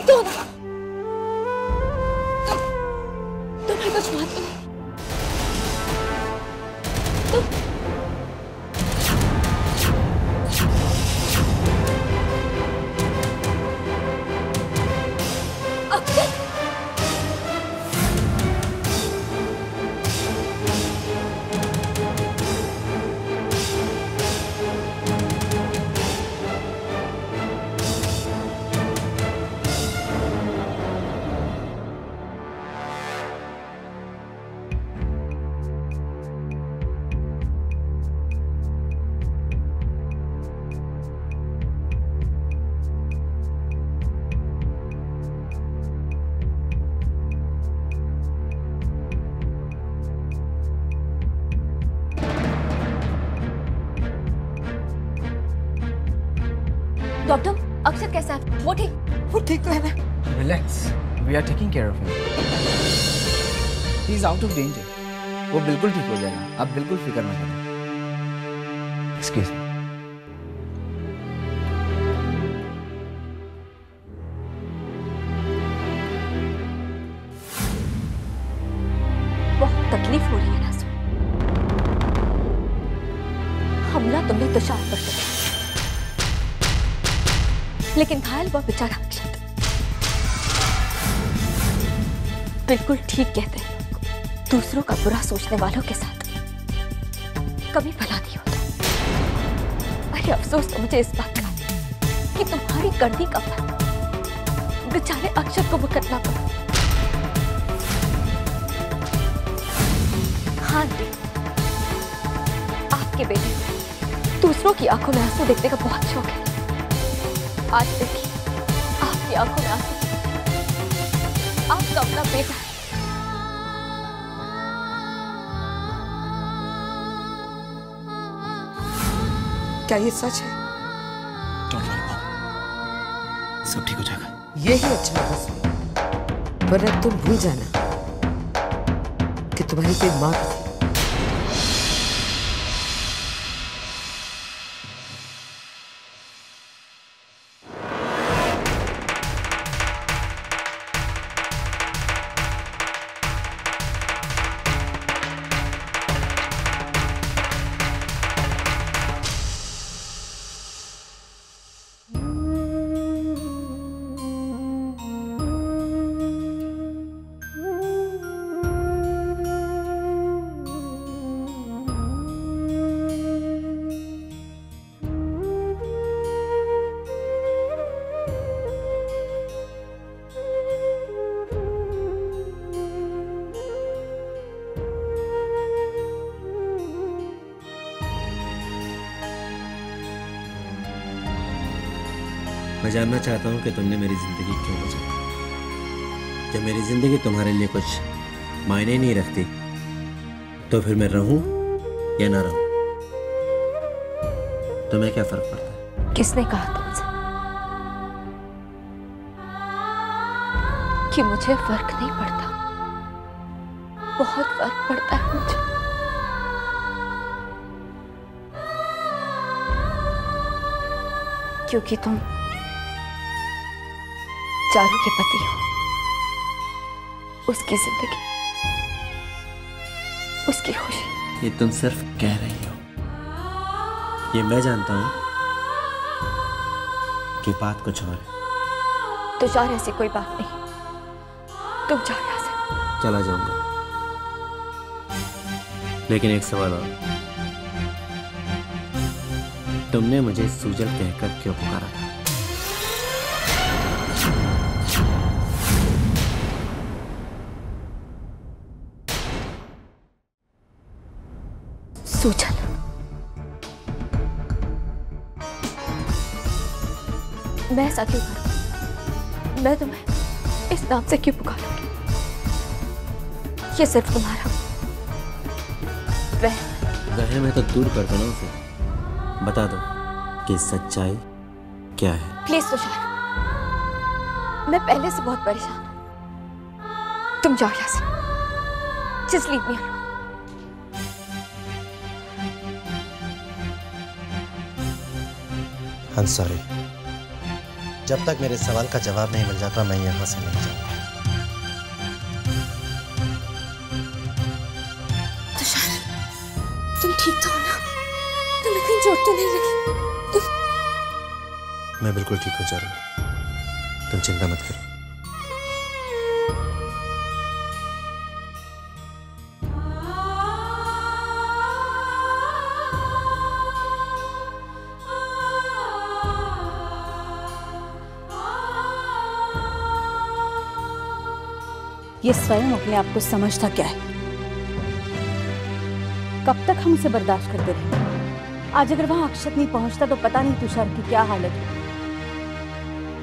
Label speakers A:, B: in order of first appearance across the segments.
A: ठीक तो हो ना? तुम्हें कुछ बात नहीं? डॉक्टर, अक्षत कैसा है? वो ठीक तो है ना?
B: Relax, we are taking care of him. He is out of danger. वो बिल्कुल ठीक हो जाएगा, आप बिल्कुल फिक्र मत करें। Excuse me.
A: बहुत तकलीफ हो रही है ना? हमला तुमने तुषार पर किया, लेकिन घायल वो बेचारा अक्षत। बिल्कुल ठीक कहते हैं, दूसरों का बुरा सोचने वालों के साथ कभी भला नहीं होता। अरे अफसोस तो मुझे इस बात का कि तुम्हारी गर्दी का फल बेचारे अक्षत को भुगतना पड़ा। हाँ जी, आपके बेटे दूसरों की आंखों में आंसू देखने का बहुत शौक है। आज देखिए, आपकी आंखों में आंसू, आपका अपना बेटा है।
C: क्या ये सच है?
B: डोंट वरी मॉम, सब ठीक हो जाएगा।
C: यही अच्छा होगा, वरना तुम भूल जाना कि तुम्हारी कोई माँ थी।
D: मैं जानना चाहता हूँ कि तुमने मेरी जिंदगी क्यों बचाई। जब मेरी जिंदगी तुम्हारे लिए कुछ मायने नहीं रखती, तो फिर मैं रहूं या ना रहूं, तुम्हें क्या फर्क पड़ता है?
A: किसने कहा तुमसे कि मुझे फर्क नहीं पड़ता? बहुत फर्क पड़ता है मुझे। क्योंकि तुम चारू के पति हो, उसकी जिंदगी, उसकी खुशी।
D: ये तुम सिर्फ कह रही हो, ये मैं जानता हूं कि बात कुछ और है।
A: तुषार, ऐसी कोई बात नहीं, तुम जाओ यहाँ से।
D: चला जाऊंगा, लेकिन एक सवाल और, तुमने मुझे सूजल कहकर क्यों पुकारा था?
A: सूजल, मैं ऐसा क्यों करूं? मैं तुम्हें इस नाम से क्यों पुकारूंगी? ये सिर्फ तुम्हारा
D: वहम है तो दूर कर दो ना उसे। बता दो कि सच्चाई क्या है।
A: प्लीज तुषार, मैं पहले से बहुत परेशान हूं। तुम जाओ यहाँ से। Just leave me alone.
D: I'm sorry, जब तक मेरे सवाल का जवाब नहीं मिल जाता मैं यहाँ से नहीं जाऊंगा।
A: तुषार, तुम ठीक तो हो ना? तुम्हें कहीं चोट तो नहीं लगी?
D: मैं बिल्कुल ठीक हो जा रहा हूँ, तुम चिंता मत करो।
E: ये स्वयं अपने आप को समझता क्या है? कब तक हम उसे बर्दाश्त करते रहे? आज अगर वहां अक्षत नहीं पहुंचता तो पता नहीं तुषार की क्या हालत होती।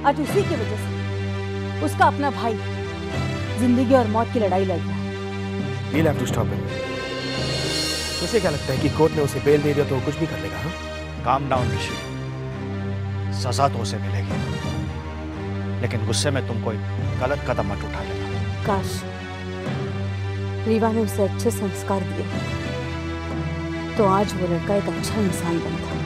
E: आज उसी की वजह से उसका अपना भाई जिंदगी और मौत की लड़ाई लड़ रहा है।
F: We'll have to stop him. उसे क्या लगता है कि कोर्ट ने उसे बेल दे दिया तो वो कुछ भी कर लेगा? हाँ?
G: काम डाउन ऋषि, सजा तो उसे मिलेगी, लेकिन गुस्से में तुम कोई गलत कदम मत उठा लेना।
E: काश रीवा ने उसे अच्छे संस्कार दिए तो आज वो लड़का एक अच्छा इंसान बनता।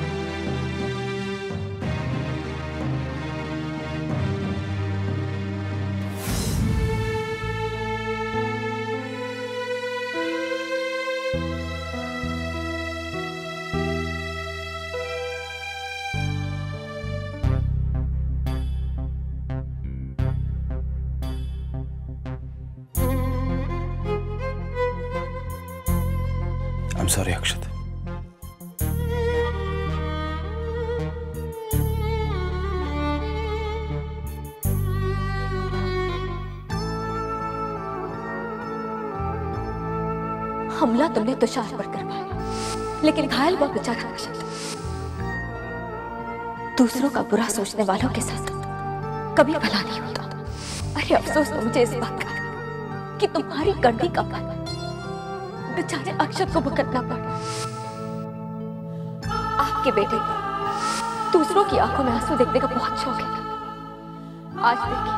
F: I'm sorry, अक्षत।
A: हमला तुमने तुषार पर करवाया, लेकिन घायल हुआ बेचारा अक्षत। दूसरों का बुरा सोचने वालों के साथ कभी भला नहीं होता। अरे अफसोस तो मुझे इस बात का कि तुम्हारी करनी का फल बेचारे अक्षत को भुगतना पड़ा। आपके बेटे को दूसरों की आंखों में आंसू देखने का बहुत शौक है। आज देखिए,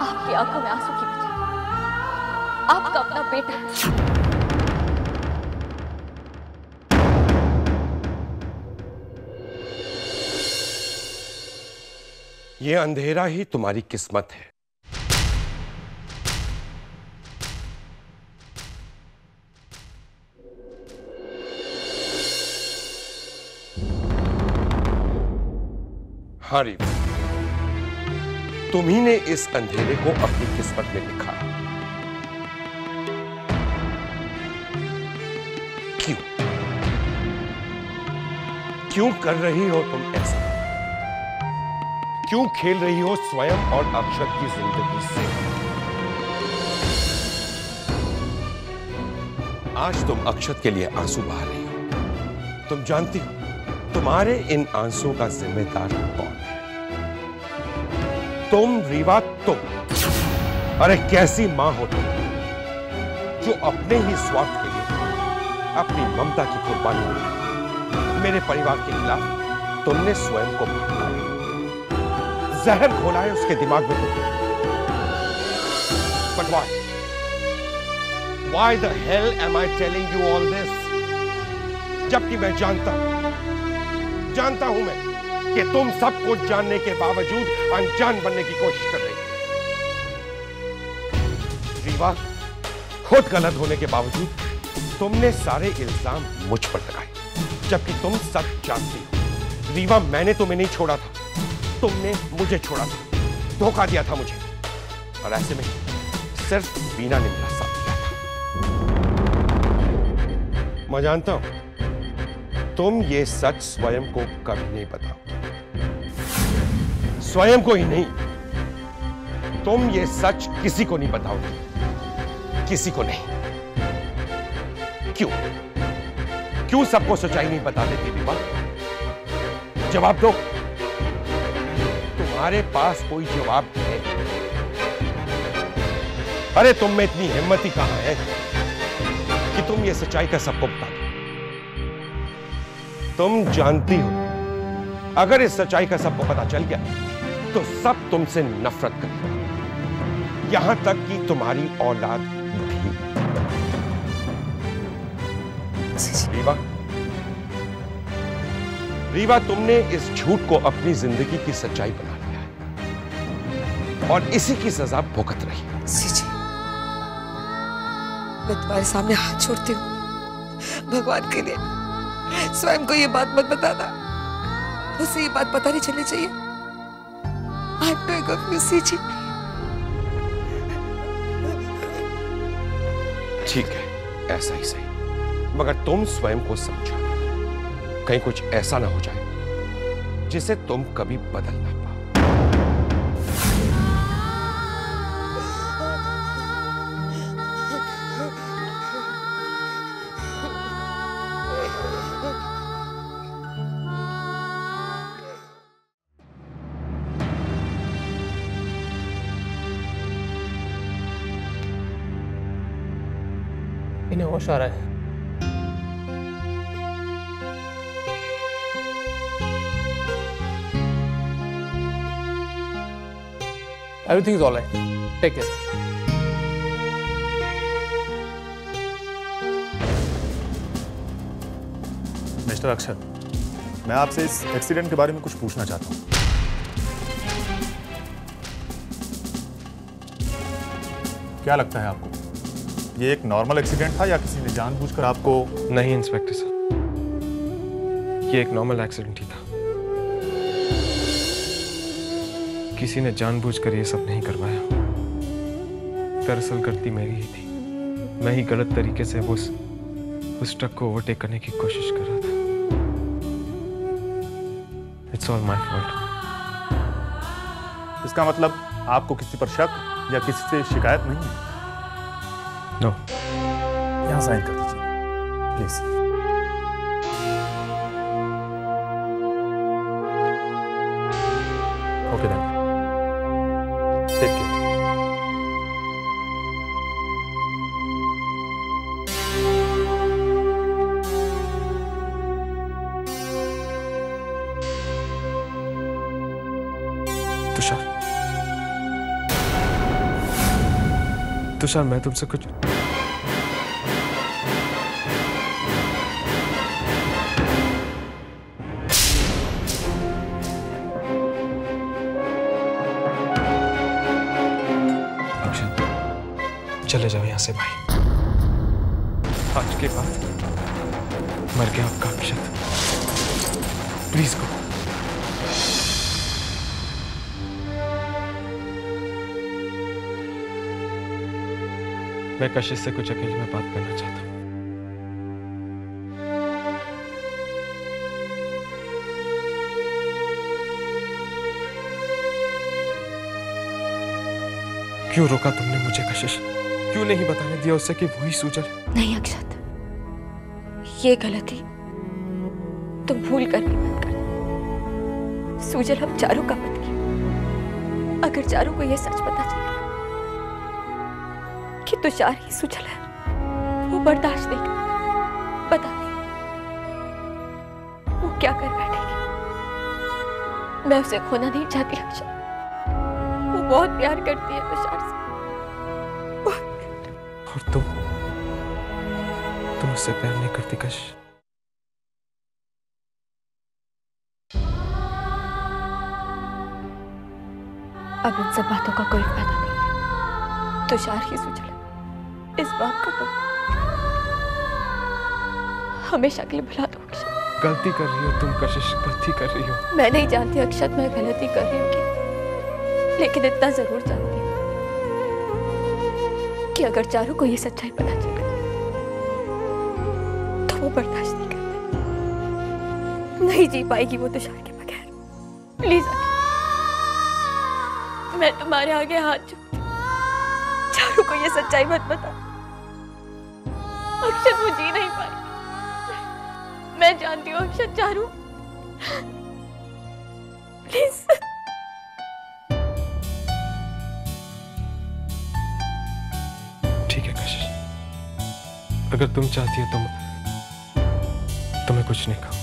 A: आपकी आंखों में आंसू की वजह आपका अपना बेटा है।
H: ये अंधेरा ही तुम्हारी किस्मत है। हाँ रीवा, तुम्ही ने इस अंधेरे को अपनी किस्मत में लिखा। क्यों क्यों कर रही हो तुम ऐसा? क्यों खेल रही हो स्वयं और अक्षत की जिंदगी से? आज तुम अक्षत के लिए आंसू बहा रही हो। तुम जानती हो तुम्हारे इन आंसुओं का जिम्मेदार कौन है? तुम रीवा, तुम। अरे कैसी मां हो तुम, जो अपने ही स्वार्थ के लिए अपनी ममता की कुर्बानी दी। मेरे परिवार के खिलाफ तुमने स्वयं को भड़काया, जहर घोला है उसके दिमाग में तुमने। But why? Why the hell am I telling you all this? जबकि मैं जानता हूं मैं कि तुम सब कुछ जानने के बावजूद अनजान बनने की कोशिश कर रही हो। रीवा, खुद गलत होने के बावजूद तुमने सारे इल्जाम मुझ पर लगाए, जबकि तुम सच जानती हो। रीवा, मैंने तुम्हें नहीं छोड़ा था, तुमने मुझे छोड़ा था, धोखा दिया था मुझे, और ऐसे में सिर्फ वीना ने मेरा साथ दिया था। मैं जानता हूं तुम ये सच स्वयं को कभी नहीं बताओ। स्वयं को ही नहीं, तुम ये सच किसी को नहीं बताओगे, किसी को नहीं। क्यों सबको सच्चाई नहीं बता देती रीवा? जवाब दो। तुम्हारे पास कोई जवाब है? अरे तुम में इतनी हिम्मत ही कहां है कि तुम ये सच्चाई का सबको बता दो? तुम जानती हो अगर इस सच्चाई का सबको पता चल गया तो सब तुमसे नफरत करेंगे, यहां तक कि तुम्हारी औलाद भी। रीवा, तुमने इस झूठ को अपनी जिंदगी की सच्चाई बना लिया है। और इसी की सजा भुगत रही है।
C: जी, मैं तुम्हारे सामने हाथ छोड़ती हूँ, भगवान के लिए स्वयं को ये बात मत बताना, उसे ये बात पता नहीं चलनी चाहिए। I am doing of you CG.
H: ठीक है, ऐसा ही सही, मगर तुम स्वयं को समझो, कहीं कुछ ऐसा ना हो जाए जिसे तुम कभी बदल ना पाओ।
F: इन्हें होश आ रहा है। Everything is all right. Take care.
I: Mister अक्षर, मैं आपसे इस एक्सीडेंट के बारे में कुछ पूछना चाहता हूँ। क्या लगता है आपको, ये एक नॉर्मल एक्सीडेंट था या किसी ने जानबूझकर आपको?
F: नहीं इंस्पेक्टर साहब, ये एक नॉर्मल एक्सीडेंट ही था। किसी ने जानबूझकर ये सब नहीं करवाया। दरअसल गलती मेरी ही थी। मैं ही गलत तरीके से उस ट्रक को ओवरटेक करने की कोशिश कर रहा था। It's all my fault.
I: इसका मतलब आपको किसी पर शक या किसी से शिकायत नहीं है?
F: नो।
I: यहाँ साइन कर दीजिए please. Okay then, take care.
F: Tushar, मैं तुमसे कुछ चले जाओ यहाँ से भाई। आज के बाद मर गया आपका अक्षत। Please go. मैं कशिश से कुछ अकेले में बात करना चाहता हूँ। क्यों रोका तुमने मुझे कशिश? क्यों नहीं बताने दिया उससे कि वही सूजल?
A: नहीं अक्षत, ये गलती तुम भूल कर भी मत कर। सूजल हम चारों का मत किया। अगर चारों को यह सच पता चल गया कि तुषार ही सूजल है, वो बर्दाश्त नहीं कर। पता नहीं वो क्या कर बैठेगी। मैं उसे खोना नहीं चाहती अक्षत। वो बहुत प्यार करती है तुषार से।
F: और तुम उससे प्यार नहीं करती कशिश?
A: अब इन सब बातों का कोई फायदा नहीं है। तुषार ही सूजल है, इस बात को तुम हमेशा के लिए भुला दो अक्षत।
F: गलती कर रही हो तुम कशिश, गलती कर रही हो।
A: मैं नहीं जानती अक्षत मैं गलती कर रही हूँ, लेकिन इतना जरूर जानती हूँ कि अगर चारों को ये सच्चाई पता चल गई तो वो बर्दाश्त नहीं करते। नहीं जी पाएगी वो तुषार के बगैर। प्लीज मैं तुम्हारे आगे हाथ जोड़ती हूँ, चारों को ये सच्चाई मत बता। अक्षत वो जी नहीं पाएगी। मैं जानती हूँ अक्षत। चारों प्लीज।
F: ठीक है कशिश, अगर तुम चाहती हो तो मैं कुछ नहीं कहूंगा।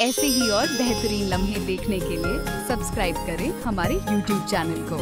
J: ऐसे ही और बेहतरीन लम्हे देखने के लिए सब्सक्राइब करें हमारे YouTube चैनल को।